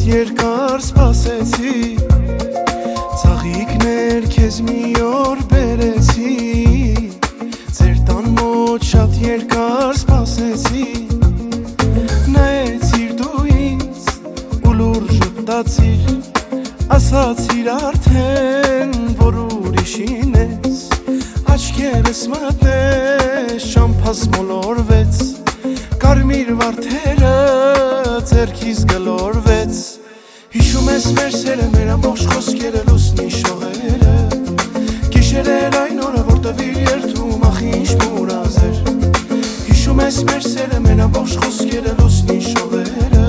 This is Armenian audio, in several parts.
երկար սպասեցի Ծաղիկներ քեզ մի օր բերեցի Ձեր տան մոտ շատ երկար սպասեցի Նայեցիր դու ինձ ու լուր ժպտացիր Ասացիր արդեն որ ուրիշին ես Աչքերս մտնես շամփաս մոլորվեց Կարմիր վարդերը ձեռքիս գլորվեց Հիշում ես մեր սերը, մեր ամբողջ խոսքերը, լուսնի շողերը Գիշերեր այն օրը, որ տվիր երդում, ախ ինչ մուրազ էր Հիշում ես մեր սերը, մեր ամբողջ խոսքերը, լուսնի շողերը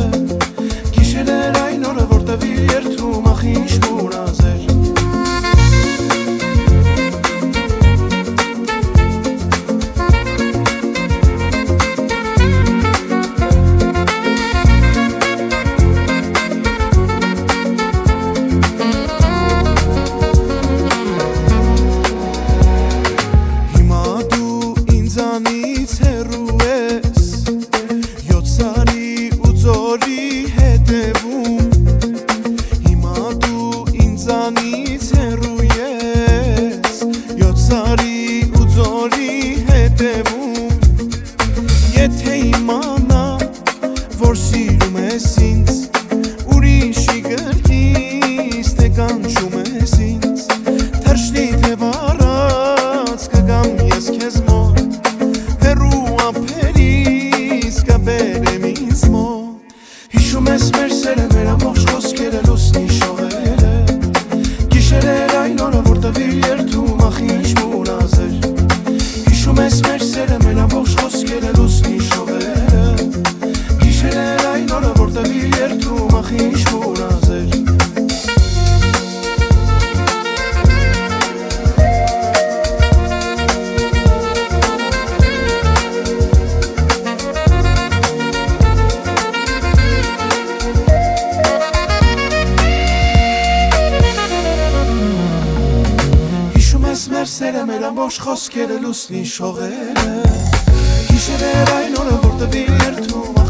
Գիշերեր այն օրը, որ տվիր երդում, ախ ինչ մուրազ էր Ինձանից հեռու ես Յոթ սարի ու ձորի հետևում Եթե իմանամ, որ սիրում ես ինձ Ուրիշի գրկից թե կանչում ես ինձ Թրջնի թե վառած կգամ ես քեզ մոտ Հեռու ափերից կբերեմ ինձ մոտ Հիշում ես մեր սերը, մեր ամբողջ խոսքերը, լուսնի շողերը Գիշերեր այն օրը, որ տվիր երդում, ախ ինչ մուրազ էր Հիշում ես մեր սերը, մեր ամբողջ խոսքերը, լուսնի շողերը Գիշերեր այն օրը, որ տվիր երդում, ախ ինչ մուրազ էր Մեր սերը, մեր ամբողջ խոսքերը, լուսնի շողերը Գիշերեր այն օրը, որ տվիր երդում